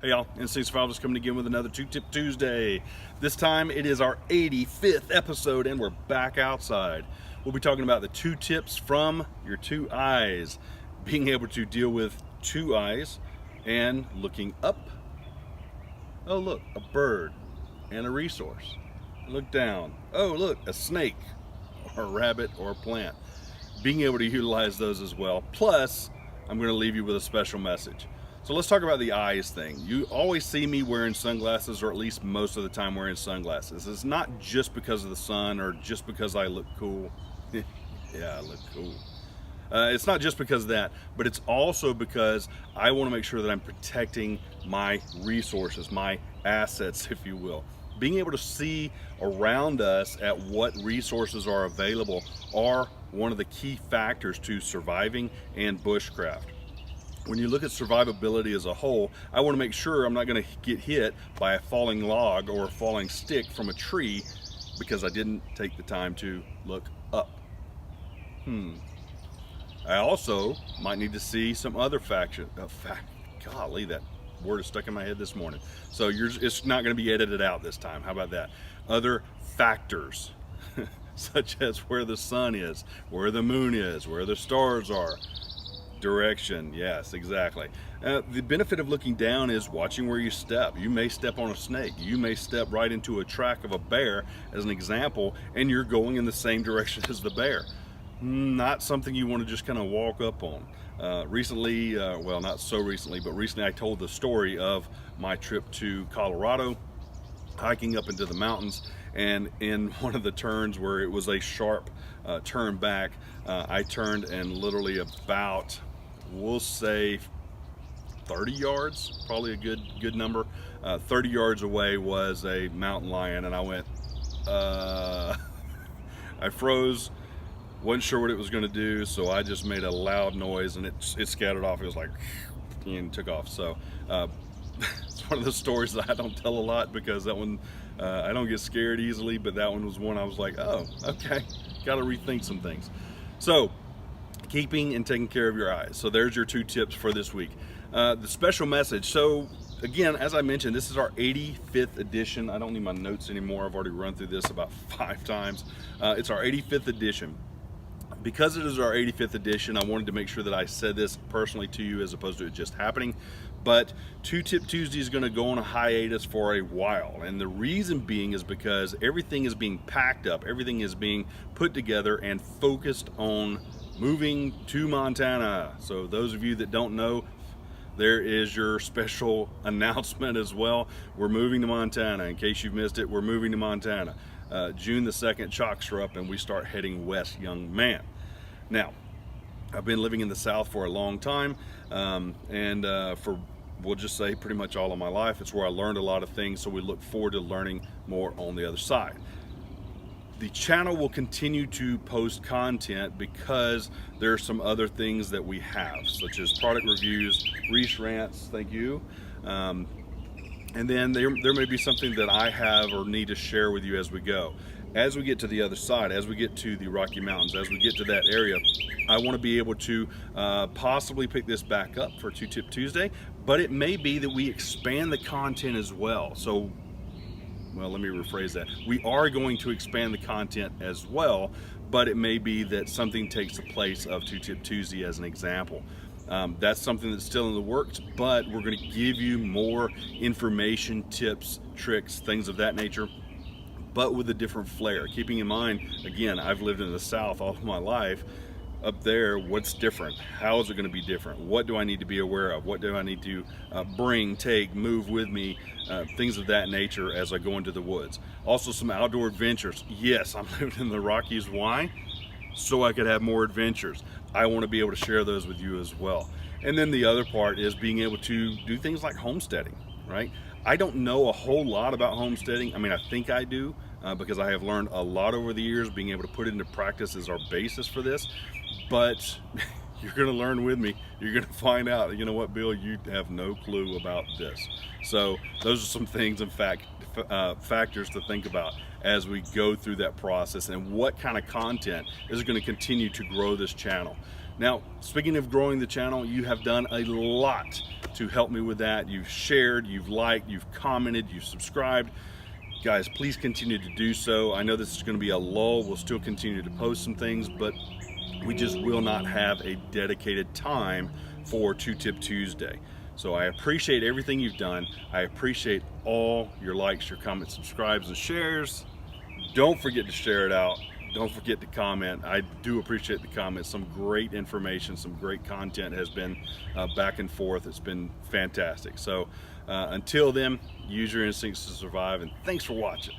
Hey y'all, Instinct Survivalist coming again with another 2 Tip Tuesday. This time it is our 85th episode and we're back outside. We'll be talking about the 2 tips from your 2 eyes. Being able to deal with 2 eyes and looking up. Oh look, a bird and a resource. Look down. Oh look, a snake or a rabbit or a plant. Being able to utilize those as well. Plus, I'm going to leave you with a special message. So let's talk about the eyes thing. You always see me wearing sunglasses, or at least most of the time wearing sunglasses. It's not just because of the sun or just because I look cool. Yeah, I look cool. It's not just because of that, but it's also because I want to make sure that I'm protecting my resources, my assets, if you will. Being able to see around us at what resources are available are one of the key factors to surviving and bushcraft. When you look at survivability as a whole, I want to make sure I'm not going to get hit by a falling log or a falling stick from a tree because I didn't take the time to look up. I also might need to see some other golly, that word is stuck in my head this morning. So it's not going to be edited out this time. How about that? Other factors, such as where the sun is, where the moon is, where the stars are. Direction, yes, exactly. The benefit of looking down is watching where you step. You may step on a snake. You may step right into a track of a bear, as an example, and you're going in the same direction as the bear. Not something you want to just kind of walk up on. Recently, well, not so recently, but recently I told the story of my trip to Colorado, hiking up into the mountains, and in one of the turns where it was a sharp turn back, I turned and literally about, we'll say 30 yards, probably a good number, 30 yards away was a mountain lion, and I went, I froze, wasn't sure what it was going to do, so I just made a loud noise and it scattered off. It was like, and took off. So it's one of those stories that I don't tell a lot because that one, I don't get scared easily, but that one was one I was like, oh, okay, got to rethink some things. So keeping and taking care of your eyes. So there's your 2 tips for this week. The special message. So again, as I mentioned, this is our 85th edition. I don't need my notes anymore. I've already run through this about 5 times. It's our 85th edition. Because it is our 85th edition, I wanted to make sure that I said this personally to you as opposed to it just happening. But 2 Tip Tuesday is going to go on a hiatus for a while. And the reason being is because everything is being packed up. Everything is being put together and focused on moving to Montana. So those of you that don't know, there is your special announcement as well. We're moving to Montana. In case you've missed it, we're moving to Montana. June the 2nd, chalks are up and we start heading west, young man. Now, I've been living in the South for a long time, and for, we'll just say, pretty much all of my life. It's where I learned a lot of things, so we look forward to learning more on the other side. The channel will continue to post content because there are some other things that we have, such as product reviews, Reese rants, thank you. And then there may be something that I have or need to share with you as we go. As we get to the other side, as we get to the Rocky Mountains, as we get to that area, I want to be able to possibly pick this back up for 2 Tip Tuesday, but it may be that we expand the content as well. So, well, let me rephrase that. We are going to expand the content as well, but it may be that something takes the place of 2 Tip Tuesday as an example. That's something that's still in the works, but we're going to give you more information, tips, tricks, things of that nature, but with a different flair. Keeping in mind, again, I've lived in the South all of my life. Up there, what's different? How is it going to be different? What do I need to be aware of? What do I need to bring, take, move with me? Things of that nature as I go into the woods. Also some outdoor adventures. Yes, I'm living in the Rockies. Why? So I could have more adventures. I want to be able to share those with you as well. And then the other part is being able to do things like homesteading, right? I don't know a whole lot about homesteading. I mean, I think I do because I have learned a lot over the years. Being able to put it into practice is our basis for this. But you're going to learn with me. You're going to find out, you know what, Bill, you have no clue about this. So those are some things, in fact, factors to think about as we go through that process and what kind of content is going to continue to grow this channel. Now, speaking of growing the channel, you have done a lot to help me with that. You've shared, you've liked, you've commented, you've subscribed. Guys, please continue to do so. I know this is going to be a lull. We'll still continue to post some things, but we just will not have a dedicated time for Two Tip Tuesday. So I appreciate everything you've done. I appreciate all your likes, your comments, subscribes, and shares. Don't forget to share it out. Don't forget to comment. I do appreciate the comments. Some great information, some great content has been back and forth. It's been fantastic. So until then, use your instincts to survive, and thanks for watching.